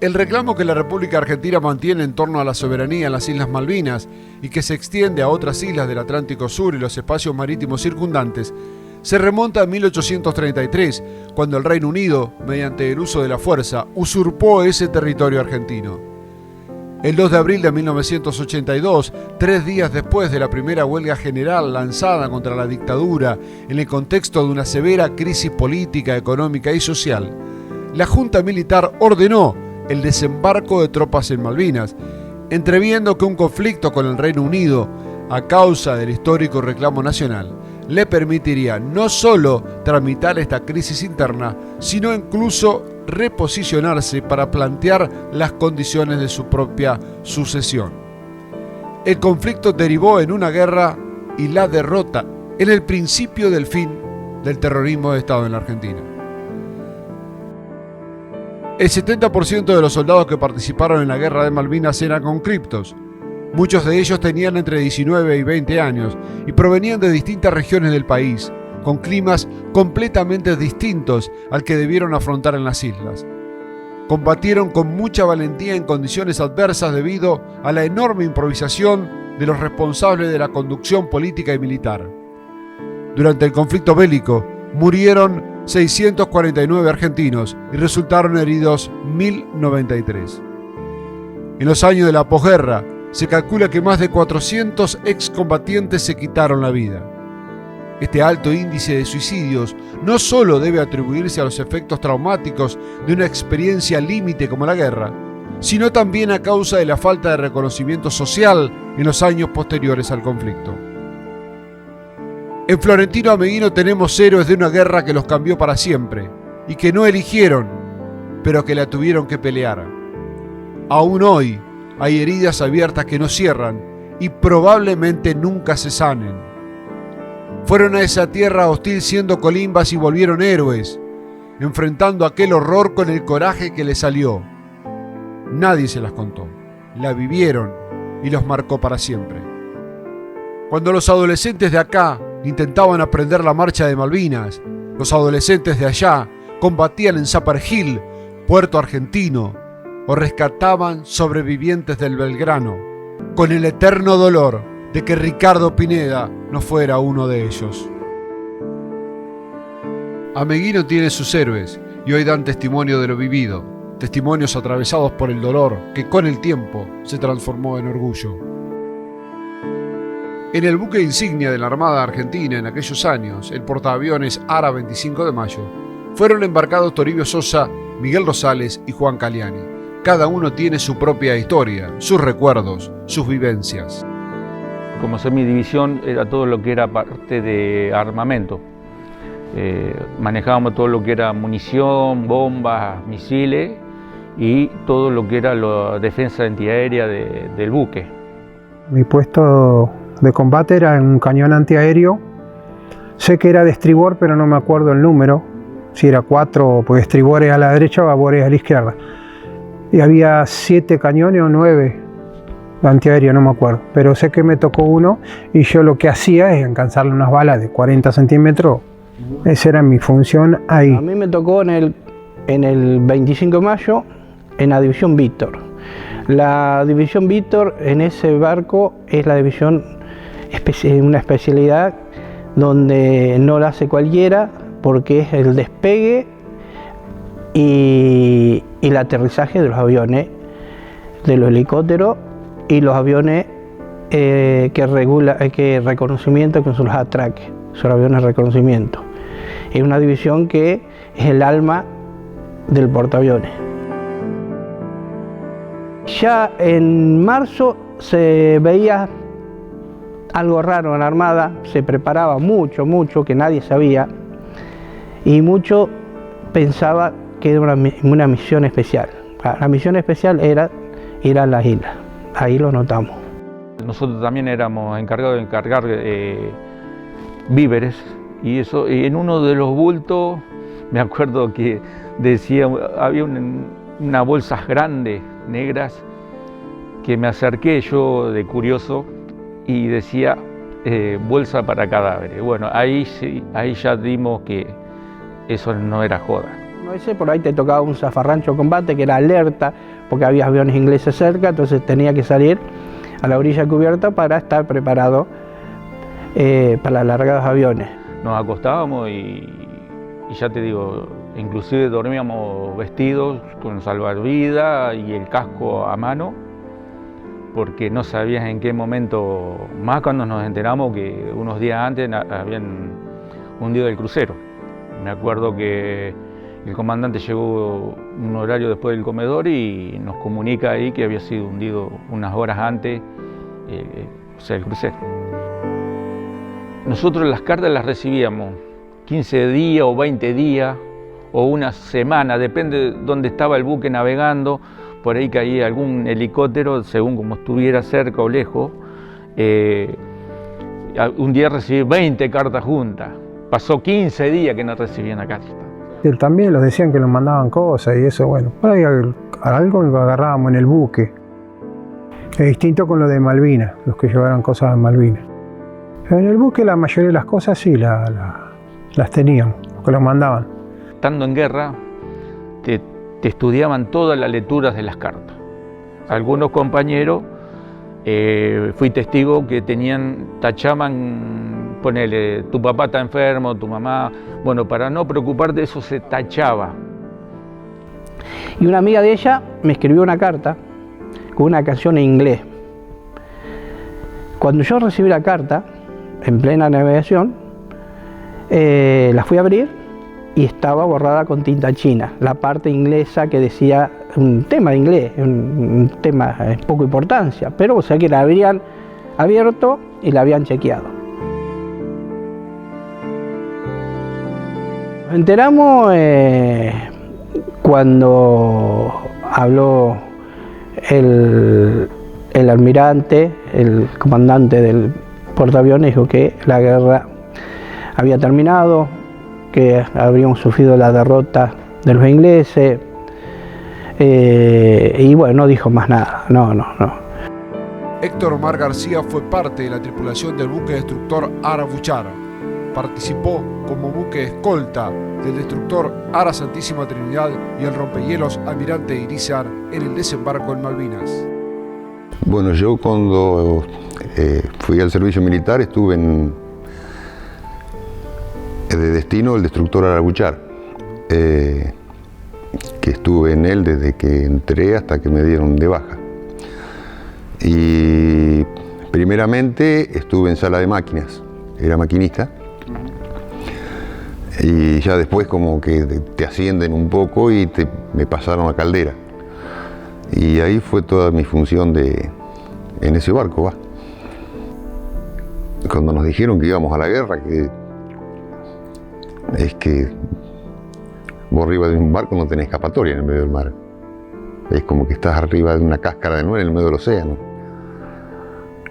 El reclamo que la República Argentina mantiene en torno a la soberanía en las Islas Malvinas y que se extiende a otras islas del Atlántico Sur y los espacios marítimos circundantes se remonta a 1833, cuando el Reino Unido, mediante el uso de la fuerza, usurpó ese territorio argentino. El 2 de abril de 1982, 3 días después de la primera huelga general lanzada contra la dictadura en el contexto de una severa crisis política, económica y social, la Junta Militar ordenó el desembarco de tropas en Malvinas, entreviendo que un conflicto con el Reino Unido, a causa del histórico reclamo nacional, le permitiría no solo tramitar esta crisis interna, sino incluso reposicionarse para plantear las condiciones de su propia sucesión. El conflicto derivó en una guerra y la derrota en el principio del fin del terrorismo de Estado en la Argentina. El 70% de los soldados que participaron en la guerra de Malvinas eran conscriptos. Muchos de ellos tenían entre 19 y 20 años y provenían de distintas regiones del país, con climas completamente distintos al que debieron afrontar en las islas. Combatieron con mucha valentía en condiciones adversas debido a la enorme improvisación de los responsables de la conducción política y militar. Durante el conflicto bélico murieron 649 argentinos y resultaron heridos 1093. En los años de la posguerra, se calcula que más de 400 excombatientes se quitaron la vida. Este alto índice de suicidios no solo debe atribuirse a los efectos traumáticos de una experiencia límite como la guerra, sino también a causa de la falta de reconocimiento social en los años posteriores al conflicto. En Florentino Ameghino tenemos héroes de una guerra que los cambió para siempre y que no eligieron, pero que la tuvieron que pelear. Aún hoy hay heridas abiertas que no cierran y probablemente nunca se sanen. Fueron a esa tierra hostil siendo colimbas y volvieron héroes, enfrentando aquel horror con el coraje que les salió. Nadie se las contó, la vivieron y los marcó para siempre. Cuando los adolescentes de acá intentaban aprender la marcha de Malvinas, los adolescentes de allá combatían en Zapar Hill, Puerto Argentino, o rescataban sobrevivientes del Belgrano, con el eterno dolor de que Ricardo Pineda no fuera uno de ellos. Ameghino tiene sus héroes y hoy dan testimonio de lo vivido, testimonios atravesados por el dolor que con el tiempo se transformó en orgullo. En el buque insignia de la Armada Argentina en aquellos años, el portaaviones ARA 25 de Mayo, fueron embarcados Toribio Sosa, Miguel Rosales y Juan Caliani. Cada uno tiene su propia historia, sus recuerdos, sus vivencias. Como mi división era todo lo que era parte de armamento. Manejábamos todo lo que era munición, bombas, misiles y todo lo que era la defensa antiaérea del buque. Mi puesto de combate era en un cañón antiaéreo. Sé que era de estribor, pero no me acuerdo el número. Si era 4, pues estribores a la derecha o babores a la izquierda. Y había 7 cañones o 9 antiaéreos, no me acuerdo. Pero sé que me tocó uno y yo lo que hacía es alcanzarle unas balas de 40 centímetros. Esa era mi función ahí. A mí me tocó en el 25 de mayo en la división Víctor. La división Víctor en ese barco es la división, una especialidad donde no la hace cualquiera porque es el despegue y el aterrizaje de los aviones, de los helicópteros y los aviones que reconocimiento, que son los atraques, son aviones de reconocimiento. Es una división que es el alma del portaaviones. Ya en marzo se veía algo raro en la Armada, se preparaba mucho, que nadie sabía, y mucho pensaba que era una misión especial. La misión especial era ir a las islas, ahí lo notamos. Nosotros también éramos encargados de encargar víveres y eso, y en uno de los bultos me acuerdo que decía, había unas bolsas grandes, negras, que me acerqué yo de curioso y decía bolsa para cadáveres. Bueno, ahí ya dimos que eso no era joda. ese por ahí te tocaba un zafarrancho combate que era alerta, porque había aviones ingleses cerca, entonces tenía que salir a la orilla cubierta para estar preparado para largar los aviones. Nos acostábamos y ya te digo, inclusive dormíamos vestidos con salvavidas y el casco a mano, porque no sabías en qué momento, más cuando nos enteramos que unos días antes habían hundido el crucero. Me acuerdo que el comandante llegó un horario después del comedor y nos comunica ahí que había sido hundido unas horas antes, el crucero. Nosotros las cartas las recibíamos 15 días o 20 días o una semana, depende de dónde estaba el buque navegando. Por ahí caía algún helicóptero, según como estuviera cerca o lejos. Un día recibí 20 cartas juntas. Pasó 15 días que no recibía una carta. Él también los decían que nos mandaban cosas y eso, bueno, por ahí algo lo agarrábamos en el buque. Es distinto con lo de Malvinas, los que llevaron cosas a Malvinas. Pero en el buque la mayoría de las cosas sí las teníamos, los que los mandaban. Estando en guerra, te estudiaban todas las lecturas de las cartas. Algunos compañeros, fui testigo que tachaban, ponele, tu papá está enfermo, tu mamá, bueno, para no preocuparte, eso se tachaba. Y una amiga de ella me escribió una carta con una canción en inglés. Cuando yo recibí la carta, en plena navegación, la fui a abrir y estaba borrada con tinta china. La parte inglesa que decía un tema de inglés, un tema de poca importancia, pero o sea que la habían abierto y la habían chequeado. Nos enteramos cuando habló el almirante, el comandante del portaaviones, dijo que la guerra había terminado, que habríamos sufrido la derrota de los ingleses, y bueno, no dijo más nada, no. Héctor Omar García fue parte de la tripulación del buque destructor Ara Buchar. Participó como buque escolta del destructor Ara Santísima Trinidad y el rompehielos Almirante Irizar en el desembarco en Malvinas. Bueno, yo cuando fui al servicio militar estuve de destino el destructor Ara Buchar, que estuve en él desde que entré hasta que me dieron de baja. Y primeramente estuve en sala de máquinas, era maquinista, y ya después como que te ascienden un poco y me pasaron a caldera. Y ahí fue toda mi función en ese barco. Cuando nos dijeron que íbamos a la guerra, es que vos arriba de un barco no tenés escapatoria en el medio del mar. Es como que estás arriba de una cáscara de nuez en el medio del océano.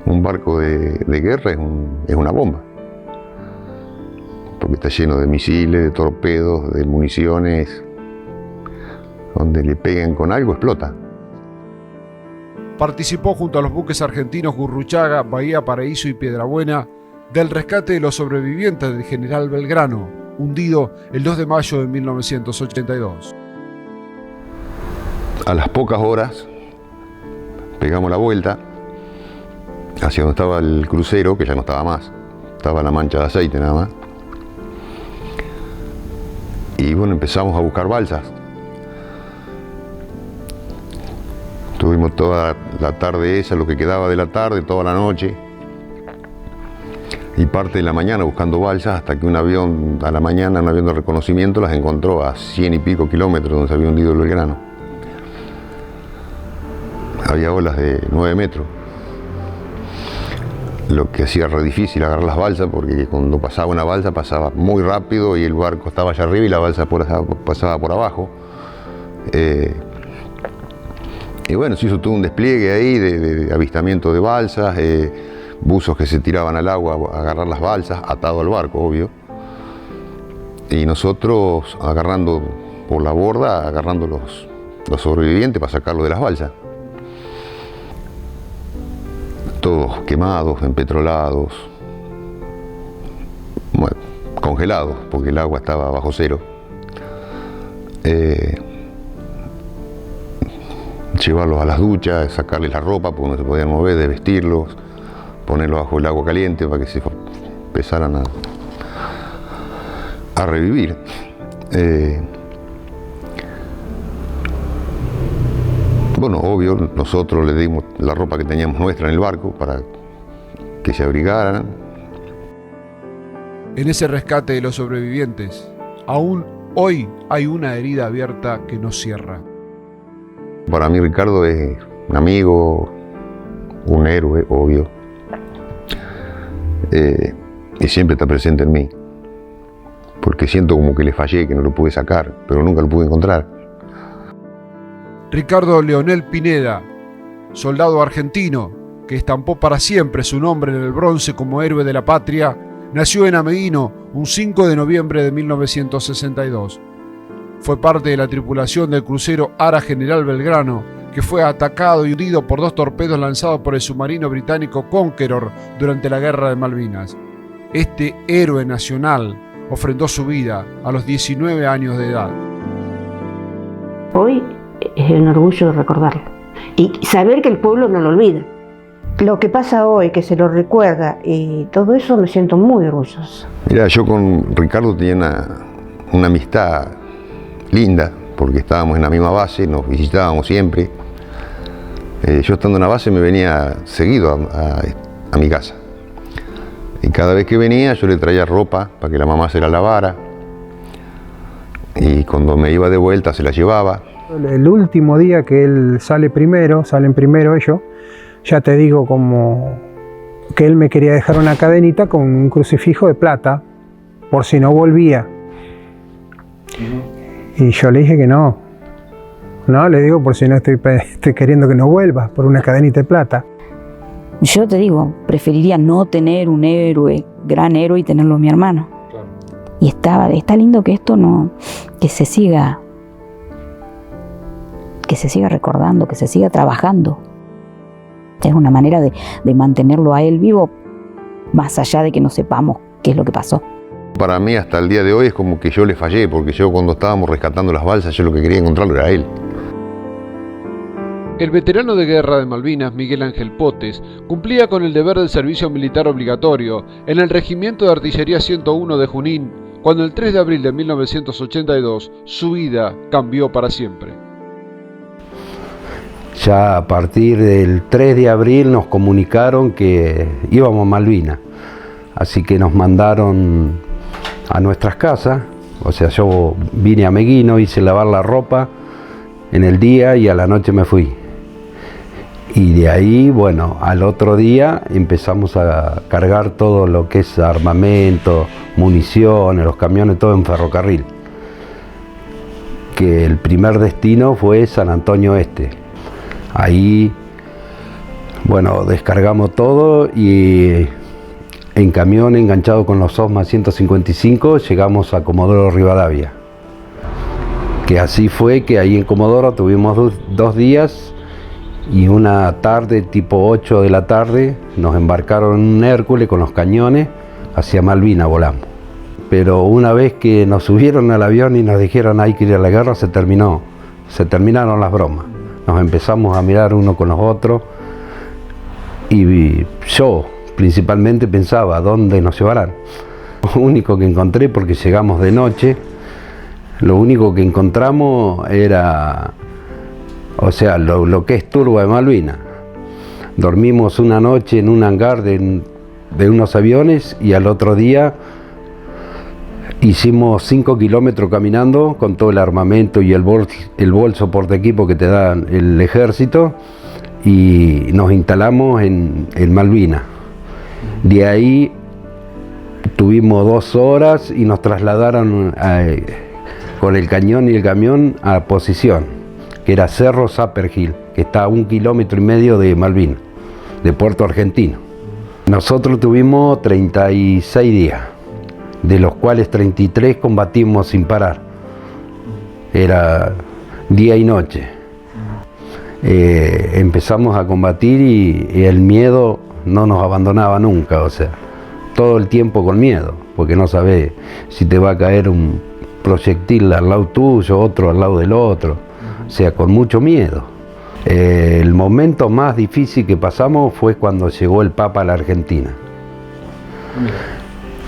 Un barco de guerra es una bomba, porque está lleno de misiles, de torpedos, de municiones. Donde le peguen con algo explota. Participó junto a los buques argentinos Gurruchaga, Bahía Paraíso y Piedrabuena del rescate de los sobrevivientes del general Belgrano, hundido el 2 de mayo de 1982. A las pocas horas pegamos la vuelta hacia donde estaba el crucero, que ya no estaba más, estaba la mancha de aceite nada más. Y bueno, empezamos a buscar balsas. Tuvimos toda la tarde esa, lo que quedaba de la tarde, toda la noche y parte de la mañana buscando balsas, hasta que un avión a la mañana, un avión de reconocimiento, las encontró a 100 y pico kilómetros donde se había hundido el Belgrano. Había olas de 9 metros, lo que hacía re difícil agarrar las balsas, porque cuando pasaba una balsa pasaba muy rápido y el barco estaba allá arriba y la balsa pasaba por abajo. Y bueno, se hizo todo un despliegue ahí de avistamiento de balsas, buzos que se tiraban al agua a agarrar las balsas, atado al barco, obvio. Y nosotros agarrando por la borda, agarrando los sobrevivientes para sacarlos de las balsas. Todos quemados, empetrolados, bueno, congelados, porque el agua estaba bajo cero. llevarlos a las duchas, sacarles la ropa porque no se podían mover, desvestirlos, ponerlos bajo el agua caliente para que se empezaran a revivir. Bueno, obvio, nosotros les dimos la ropa que teníamos nuestra en el barco para que se abrigaran. En ese rescate de los sobrevivientes, aún hoy hay una herida abierta que no cierra. Para mí Ricardo es un amigo, un héroe, obvio, y siempre está presente en mí, porque siento como que le fallé, que no lo pude sacar, pero nunca lo pude encontrar. Ricardo Leonel Pineda, soldado argentino que estampó para siempre su nombre en el bronce como héroe de la patria, nació en Ameguino un 5 de noviembre de 1962. Fue parte de la tripulación del crucero Ara General Belgrano, que fue atacado y hundido por 2 torpedos lanzados por el submarino británico Conqueror durante la Guerra de Malvinas. Este héroe nacional ofrendó su vida a los 19 años de edad. Hoy es un orgullo recordarlo y saber que el pueblo no lo olvida. Lo que pasa hoy, que se lo recuerda y todo eso, me siento muy orgullosa. Mira, yo con Ricardo tenía una amistad linda, porque estábamos en la misma base, nos visitábamos siempre. Yo estando en la base me venía seguido a mi casa. Y cada vez que venía yo le traía ropa para que la mamá se la lavara. Y cuando me iba de vuelta se la llevaba. El último día que él salen primero ellos, ya te digo como que él me quería dejar una cadenita con un crucifijo de plata, por si no volvía. Y yo le dije que no. No, le digo por si no estoy queriendo que no vuelvas, por una cadenita de plata. Yo te digo, preferiría no tener un héroe, gran héroe, y tenerlo mi hermano. Claro. Y está lindo que esto no, que se siga recordando, que se siga trabajando. Es una manera de mantenerlo a él vivo, más allá de que no sepamos qué es lo que pasó. Para mí hasta el día de hoy es como que yo le fallé, porque yo cuando estábamos rescatando las balsas, yo lo que quería encontrarlo era él. El veterano de guerra de Malvinas, Miguel Ángel Potes, cumplía con el deber del servicio militar obligatorio en el Regimiento de Artillería 101 de Junín, cuando el 3 de abril de 1982 su vida cambió para siempre. Ya a partir del 3 de abril nos comunicaron que íbamos a Malvinas, así que nos mandaron a nuestras casas. O sea, yo vine a Ameguino, hice lavar la ropa en el día y a la noche me fui. Y de ahí, bueno, al otro día empezamos a cargar todo lo que es armamento, municiones, los camiones, todo en ferrocarril. Que el primer destino fue San Antonio Este. Ahí, bueno, descargamos todo y en camión enganchado con los Osma 155 llegamos a Comodoro Rivadavia. Que así fue que ahí en Comodoro tuvimos 2 días y una tarde, tipo 8 de la tarde, nos embarcaron en un Hércules con los cañones hacia Malvinas, volamos. Pero una vez que nos subieron al avión y nos dijeron hay que ir a la guerra, se terminaron las bromas. Nos empezamos a mirar uno con los otros y yo principalmente pensaba ¿dónde nos llevarán? Lo único que encontré, porque llegamos de noche, lo único que encontramos era, o sea, lo que es Turba de Malvinas. Dormimos una noche en un hangar de unos aviones y al otro día hicimos 5 kilómetros caminando con todo el armamento y el bolso portaequipo que te dan el ejército y nos instalamos en Malvinas. De ahí tuvimos 2 horas y nos trasladaron con el cañón y el camión a posición, que era Cerro Sapperhill, que está a 1,5 kilómetros de Malvinas, de Puerto Argentino. Nosotros tuvimos 36 días, de los cuales 33 combatimos sin parar. Era día y noche. Empezamos a combatir y el miedo no nos abandonaba nunca, o sea, todo el tiempo con miedo, porque no sabés si te va a caer un proyectil al lado tuyo, otro al lado del otro, o sea, con mucho miedo. El momento más difícil que pasamos fue cuando llegó el Papa a la Argentina.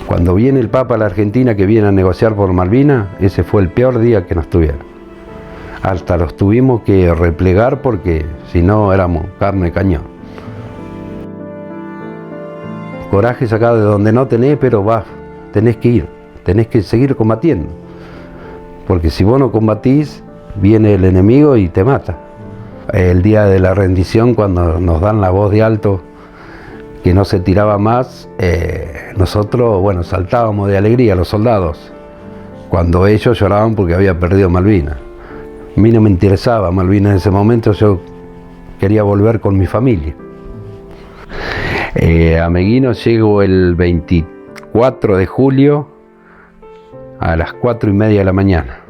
Cuando viene el Papa a la Argentina, que viene a negociar por Malvinas, ese fue el peor día que nos tuvieron. Hasta los tuvimos que replegar porque si no éramos carne de cañón. Coraje sacado de donde no tenés, pero tenés que ir, tenés que seguir combatiendo. Porque si vos no combatís, viene el enemigo y te mata. El día de la rendición, cuando nos dan la voz de alto, que no se tiraba más, nosotros, bueno, saltábamos de alegría, los soldados, cuando ellos lloraban porque había perdido Malvinas. A mí no me interesaba Malvinas en ese momento, yo quería volver con mi familia. A Meguino llego el 24 de julio a las 4:30 de la mañana,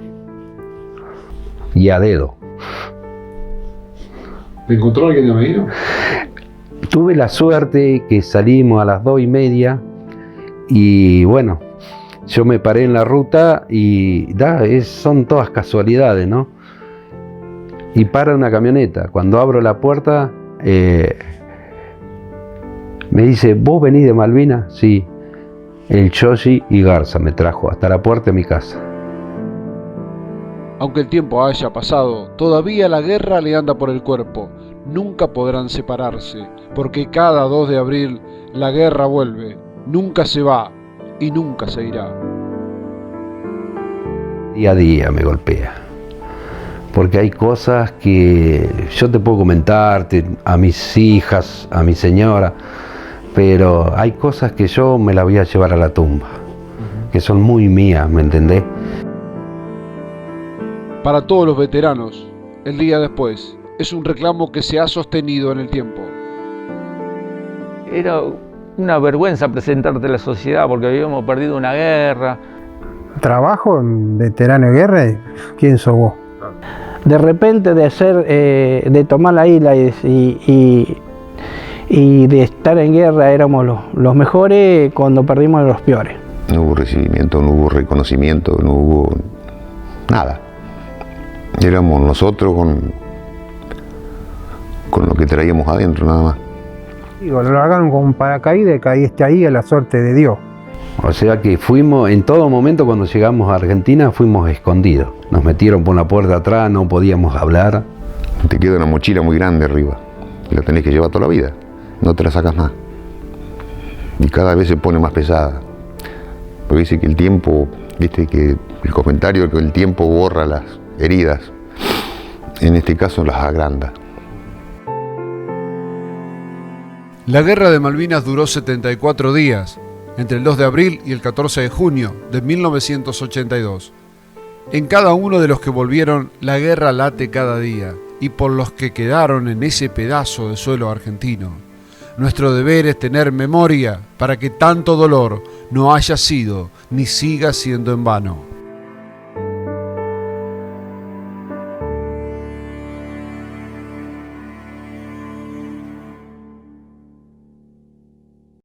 y a dedo. ¿Te encontró alguien de Meguino? Tuve la suerte que salimos a las 2:30 y bueno, yo me paré en la ruta y son todas casualidades, ¿no? Y para una camioneta. Cuando abro la puerta, me dice, ¿vos venís de Malvinas? Sí. El Yoshi y Garza me trajo hasta la puerta de mi casa. Aunque el tiempo haya pasado, todavía la guerra le anda por el cuerpo. Nunca podrán separarse, porque cada 2 de abril la guerra vuelve, nunca se va y nunca se irá. Día a día me golpea, porque hay cosas que yo te puedo comentar a mis hijas, a mi señora, pero hay cosas que yo me las voy a llevar a la tumba, que son muy mías, ¿me entendés? Para todos los veteranos, el día después es un reclamo que se ha sostenido en el tiempo. Era una vergüenza presentarte a la sociedad porque habíamos perdido una guerra. Trabajo en veterano de guerra, ¿quién sos vos? De repente de tomar la isla y de estar en guerra éramos los mejores, cuando perdimos los peores. No hubo recibimiento, no hubo reconocimiento, no hubo nada. Éramos nosotros con lo que traíamos adentro, nada más. Digo, lo largaron con paracaídas y caíste ahí a la suerte de Dios. O sea que fuimos, en todo momento cuando llegamos a Argentina, fuimos escondidos. Nos metieron por la puerta atrás, no podíamos hablar. Te queda una mochila muy grande arriba, la tenés que llevar toda la vida, no te la sacas más. Y cada vez se pone más pesada. Porque dice que el tiempo, viste que el comentario que el tiempo borra las heridas, en este caso las agranda. La guerra de Malvinas duró 74 días, entre el 2 de abril y el 14 de junio de 1982. En cada uno de los que volvieron, la guerra late cada día, y por los que quedaron en ese pedazo de suelo argentino. Nuestro deber es tener memoria para que tanto dolor no haya sido ni siga siendo en vano.